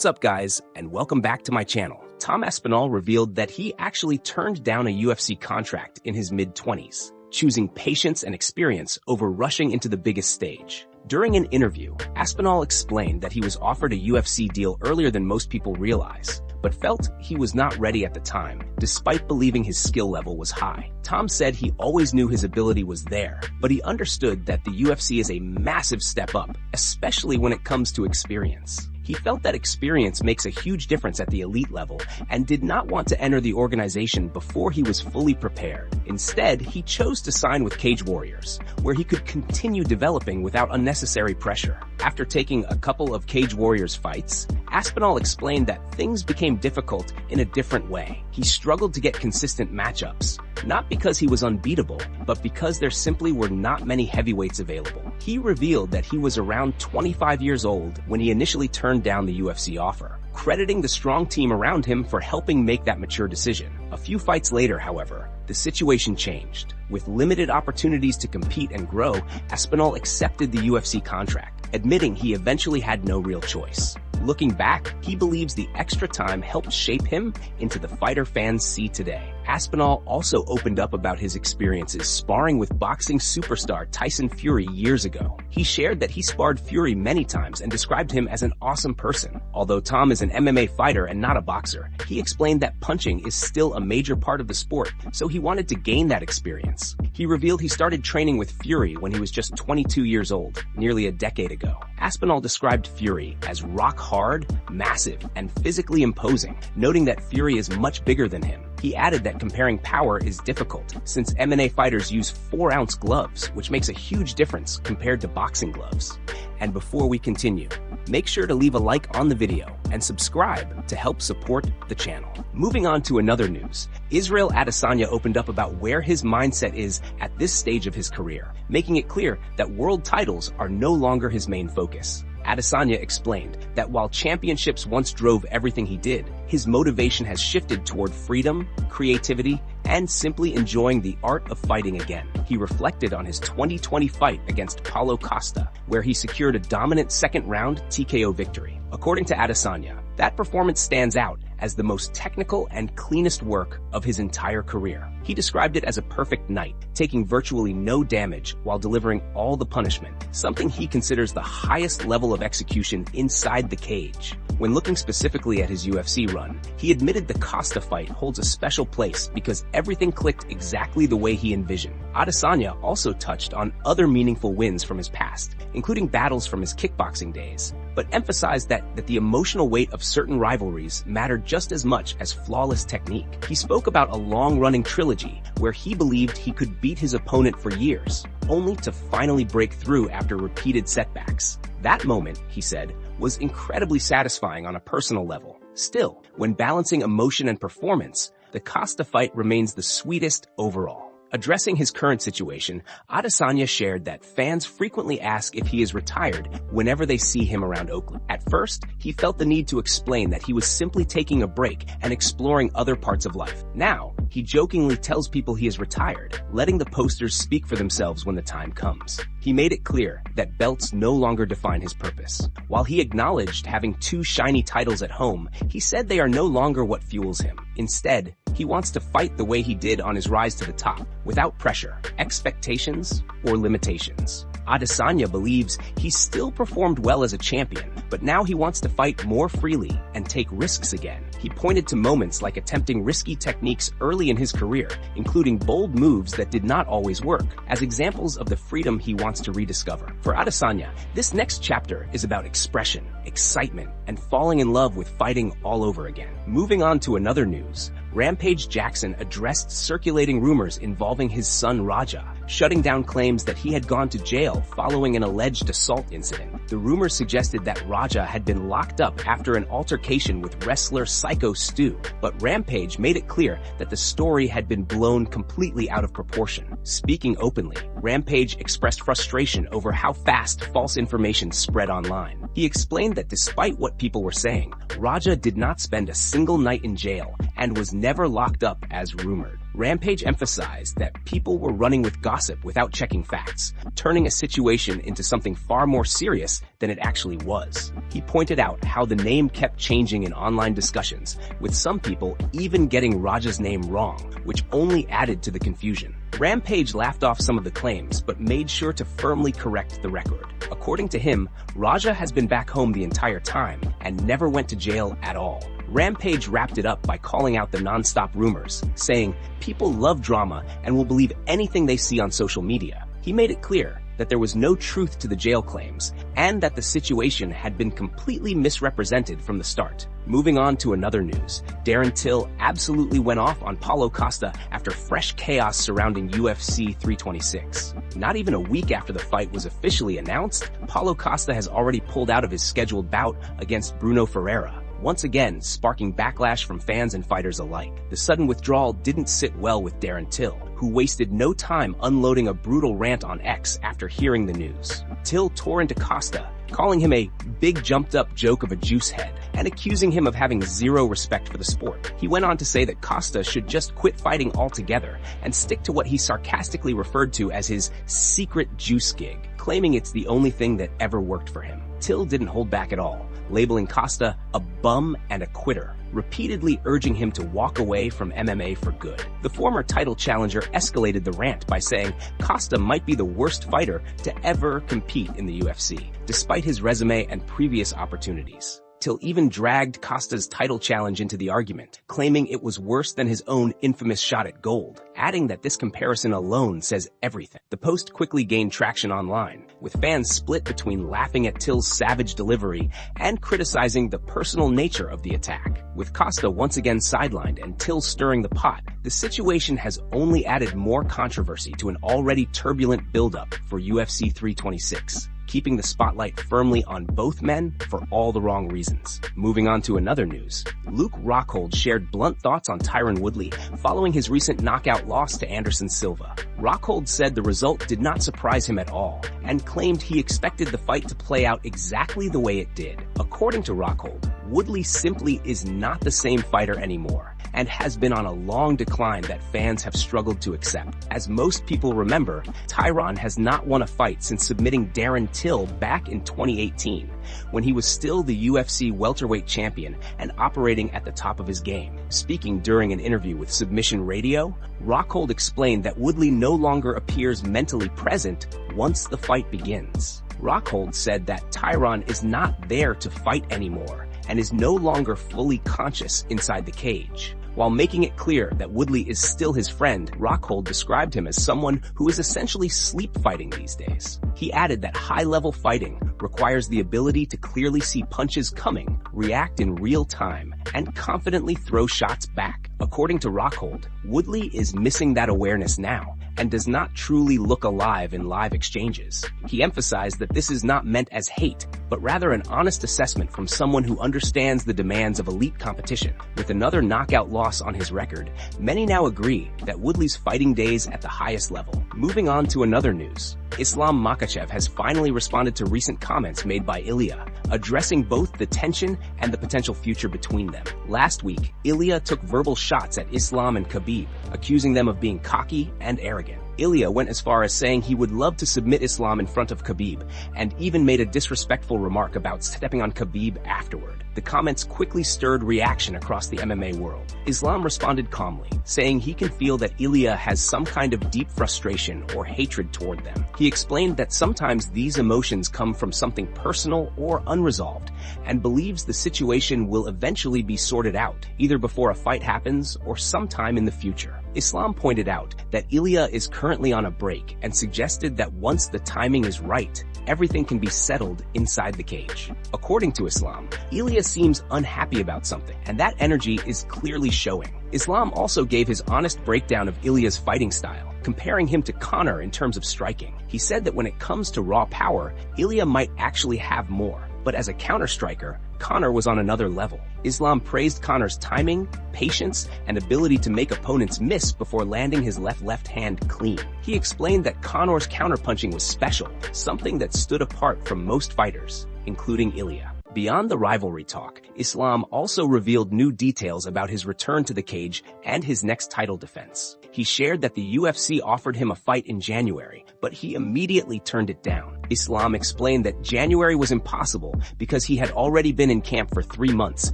What's up, guys, and welcome back to my channel. Tom Aspinall revealed that he actually turned down a UFC contract in his mid-20s, choosing patience and experience over rushing into the biggest stage. During an interview, Aspinall explained that he was offered a UFC deal earlier than most people realize, but felt he was not ready at the time, despite believing his skill level was high. Tom said he always knew his ability was there, but he understood that the UFC is a massive step up, especially when it comes to experience. He felt that experience makes a huge difference at the elite level and did not want to enter the organization before he was fully prepared. Instead, he chose to sign with Cage Warriors, where he could continue developing without unnecessary pressure. After taking a couple of Cage Warriors fights, Aspinall explained that things became difficult in a different way. He struggled to get consistent matchups, not because he was unbeatable, but because there simply were not many heavyweights available. He revealed that he was around 25 years old when he initially turned down the UFC offer, crediting the strong team around him for helping make that mature decision. A few fights later, however, the situation changed. With limited opportunities to compete and grow, Aspinall accepted the UFC contract, admitting he eventually had no real choice. Looking back, he believes the extra time helped shape him into the fighter fans see today. Aspinall also opened up about his experiences sparring with boxing superstar Tyson Fury years ago. He shared that he sparred Fury many times and described him as an awesome person. Although Tom is an MMA fighter and not a boxer, he explained that punching is still a major part of the sport, so he wanted to gain that experience. He revealed he started training with Fury when he was just 22 years old, nearly a decade ago. Aspinall described Fury as rock hard, massive, and physically imposing, noting that Fury is much bigger than him. He added that comparing power is difficult, since MMA fighters use 4-ounce gloves, which makes a huge difference compared to boxing gloves. And before we continue, make sure to leave a like on the video and subscribe to help support the channel. Moving on to another news, Ciryl Adesanya opened up about where his mindset is at this stage of his career, making it clear that world titles are no longer his main focus. Adesanya explained that while championships once drove everything he did, his motivation has shifted toward freedom, creativity, and simply enjoying the art of fighting again. He reflected on his 2020 fight against Paulo Costa, where he secured a dominant second-round TKO victory. According to Adesanya, that performance stands out as the most technical and cleanest work of his entire career. He described it as a perfect night, taking virtually no damage while delivering all the punishment, something he considers the highest level of execution inside the cage. When looking specifically at his UFC run, he admitted the Costa fight holds a special place because everything clicked exactly the way he envisioned. Adesanya also touched on other meaningful wins from his past, including battles from his kickboxing days, but emphasized that the emotional weight of certain rivalries mattered just as much as flawless technique. He spoke about a long-running trilogy where he believed he could beat his opponent for years, only to finally break through after repeated setbacks. That moment, he said, was incredibly satisfying on a personal level. Still, when balancing emotion and performance, the Costa fight remains the sweetest overall. Addressing his current situation, Adesanya shared that fans frequently ask if he is retired whenever they see him around Oakland. At first, he felt the need to explain that he was simply taking a break and exploring other parts of life. Now, he jokingly tells people he is retired, letting the posters speak for themselves when the time comes. He made it clear that belts no longer define his purpose. While he acknowledged having 2 shiny titles at home, he said they are no longer what fuels him. Instead, he wants to fight the way he did on his rise to the top, without pressure, expectations, or limitations. Adesanya believes he still performed well as a champion, but now he wants to fight more freely and take risks again. He pointed to moments like attempting risky techniques early in his career, including bold moves that did not always work, as examples of the freedom he wants to rediscover. For Adesanya, this next chapter is about expression, excitement, and falling in love with fighting all over again. Moving on to another news, Rampage Jackson addressed circulating rumors involving his son Raja, shutting down claims that he had gone to jail following an alleged assault incident. The rumors suggested that Raja had been locked up after an altercation with wrestler Psycho Stu, but Rampage made it clear that the story had been blown completely out of proportion. Speaking openly, Rampage expressed frustration over how fast false information spread online. He explained that despite what people were saying, Raja did not spend a single night in jail and was never locked up as rumored. Rampage emphasized that people were running with gossip without checking facts, turning a situation into something far more serious than it actually was. He pointed out how the name kept changing in online discussions, with some people even getting Raja's name wrong, which only added to the confusion. Rampage laughed off some of the claims, but made sure to firmly correct the record. According to him, Raja has been back home the entire time and never went to jail at all. Rampage wrapped it up by calling out the non-stop rumors, saying, "People love drama and will believe anything they see on social media." He made it clear that there was no truth to the jail claims and that the situation had been completely misrepresented from the start. Moving on to another news, Darren Till absolutely went off on Paulo Costa after fresh chaos surrounding UFC 326. Not even a week after the fight was officially announced, Paulo Costa has already pulled out of his scheduled bout against Bruno Ferreira, once again sparking backlash from fans and fighters alike. The sudden withdrawal didn't sit well with Darren Till, who wasted no time unloading a brutal rant on X after hearing the news. Till tore into Costa, calling him a big jumped-up joke of a juice head and accusing him of having zero respect for the sport. He went on to say that Costa should just quit fighting altogether and stick to what he sarcastically referred to as his secret juice gig, claiming it's the only thing that ever worked for him. Till didn't hold back at all, labeling Costa a bum and a quitter, repeatedly urging him to walk away from MMA for good. The former title challenger escalated the rant by saying Costa might be the worst fighter to ever compete in the UFC, despite his resume and previous opportunities. Till even dragged Costa's title challenge into the argument, claiming it was worse than his own infamous shot at gold, adding that this comparison alone says everything. The post quickly gained traction online, with fans split between laughing at Till's savage delivery and criticizing the personal nature of the attack. With Costa once again sidelined and Till stirring the pot, the situation has only added more controversy to an already turbulent buildup for UFC 326. Keeping the spotlight firmly on both men for all the wrong reasons. Moving on to another news, Luke Rockhold shared blunt thoughts on Tyron Woodley following his recent knockout loss to Anderson Silva. Rockhold said the result did not surprise him at all and claimed he expected the fight to play out exactly the way it did. According to Rockhold, Woodley simply is not the same fighter anymore and has been on a long decline that fans have struggled to accept. As most people remember, Tyron has not won a fight since submitting Darren Till back in 2018, when he was still the UFC welterweight champion and operating at the top of his game. Speaking during an interview with Submission Radio, Rockhold explained that Woodley no longer appears mentally present once the fight begins. Rockhold said that Tyron is not there to fight anymore and is no longer fully conscious inside the cage. While making it clear that Woodley is still his friend, Rockhold described him as someone who is essentially sleep fighting these days. He added that high-level fighting requires the ability to clearly see punches coming, react in real time, and confidently throw shots back. According to Rockhold, Woodley is missing that awareness now and does not truly look alive in live exchanges. He emphasized that this is not meant as hate, but rather an honest assessment from someone who understands the demands of elite competition. With another knockout loss on his record, many now agree that Woodley's fighting days at the highest level. Moving on to another news, Islam Makhachev has finally responded to recent comments made by Ilia, addressing both the tension and the potential future between them. Last week, Ilia took verbal shots at Islam and Khabib, accusing them of being cocky and arrogant. Ilia went as far as saying he would love to submit Islam in front of Khabib, and even made a disrespectful remark about stepping on Khabib afterward. The comments quickly stirred reaction across the MMA world. Islam responded calmly, saying he can feel that Ilia has some kind of deep frustration or hatred toward them. He explained that sometimes these emotions come from something personal or unresolved, and believes the situation will eventually be sorted out, either before a fight happens or sometime in the future. Islam pointed out that Ilia is currently on a break and suggested that once the timing is right, everything can be settled inside the cage. According to Islam, Ilia seems unhappy about something, and that energy is clearly showing. Islam also gave his honest breakdown of Ilia's fighting style, comparing him to Conor in terms of striking. He said that when it comes to raw power, Ilia might actually have more, but as a counter-striker, Conor was on another level. Islam praised Conor's timing, patience, and ability to make opponents miss before landing his left hand clean. He explained that Conor's counterpunching was special, something that stood apart from most fighters, including Ilia. Beyond the rivalry talk, Islam also revealed new details about his return to the cage and his next title defense. He shared that the UFC offered him a fight in January, but he immediately turned it down. Islam explained that January was impossible because he had already been in camp for 3 months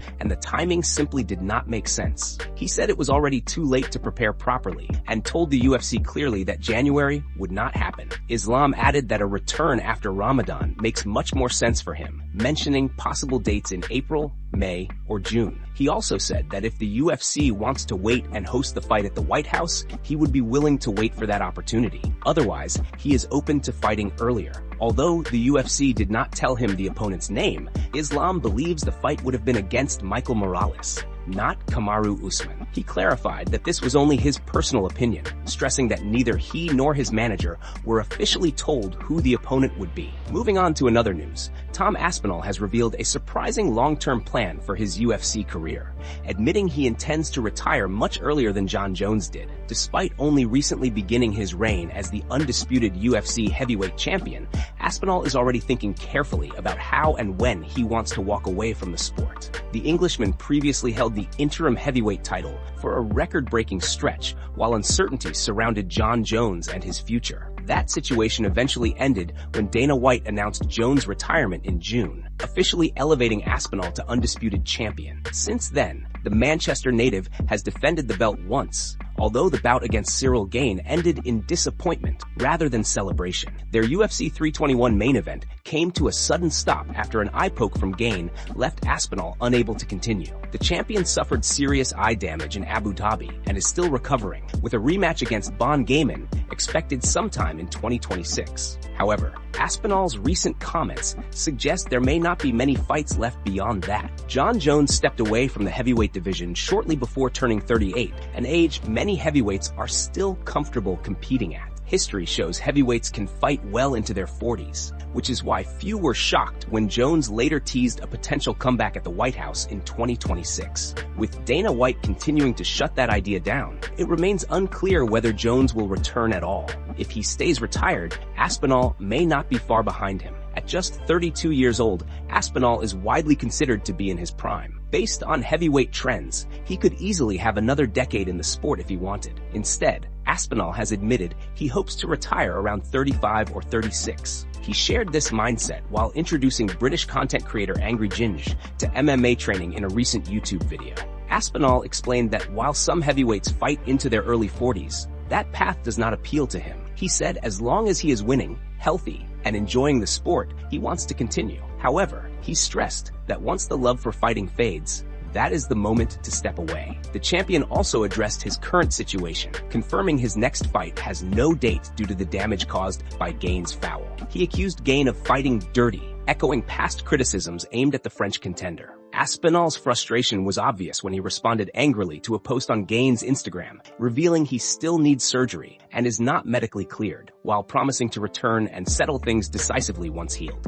and the timing simply did not make sense. He said it was already too late to prepare properly and told the UFC clearly that January would not happen. Islam added that a return after Ramadan makes much more sense for him, mentioning possible dates in April, May, or June. He also said that if the UFC wants to wait and host the fight at the White House, he would be willing to wait for that opportunity. Otherwise, he is open to fighting earlier. Although the UFC did not tell him the opponent's name, Islam believes the fight would have been against Michael Morales, not Kamaru Usman. He clarified that this was only his personal opinion, stressing that neither he nor his manager were officially told who the opponent would be. Moving on to another news, Tom Aspinall has revealed a surprising long-term plan for his UFC career, admitting he intends to retire much earlier than Jon Jones did. Despite only recently beginning his reign as the undisputed UFC heavyweight champion, Aspinall is already thinking carefully about how and when he wants to walk away from the sport. The Englishman previously held the interim heavyweight title for a record-breaking stretch while uncertainty surrounded Jon Jones and his future. That situation eventually ended when Dana White announced Jones' retirement in June, officially elevating Aspinall to undisputed champion. Since then, the Manchester native has defended the belt once, although the bout against Ciryl Gane ended in disappointment rather than celebration. Their UFC 321 main event came to a sudden stop after an eye poke from Gane left Aspinall unable to continue. The champion suffered serious eye damage in Abu Dhabi and is still recovering, with a rematch against Von Gaiman expected sometime in 2026. However, Aspinall's recent comments suggest there may not be many fights left beyond that. Jon Jones stepped away from the heavyweight division shortly before turning 38, an age many heavyweights are still comfortable competing at. History shows heavyweights can fight well into their 40s, which is why few were shocked when Jones later teased a potential comeback at the White House in 2026. With Dana White continuing to shut that idea down, it remains unclear whether Jones will return at all. If he stays retired, Aspinall may not be far behind him. At just 32 years old, Aspinall is widely considered to be in his prime. Based on heavyweight trends, he could easily have another decade in the sport if he wanted. Instead, Aspinall has admitted he hopes to retire around 35 or 36. He shared this mindset while introducing British content creator Angry Ginge to MMA training in a recent YouTube video. Aspinall explained that while some heavyweights fight into their early 40s, that path does not appeal to him. He said as long as he is winning, healthy, and enjoying the sport, he wants to continue. However, he stressed that once the love for fighting fades, that is the moment to step away. The champion also addressed his current situation, confirming his next fight has no date due to the damage caused by Gane's foul. He accused Gane of fighting dirty, echoing past criticisms aimed at the French contender. Aspinall's frustration was obvious when he responded angrily to a post on Gane's Instagram, revealing he still needs surgery and is not medically cleared, while promising to return and settle things decisively once healed.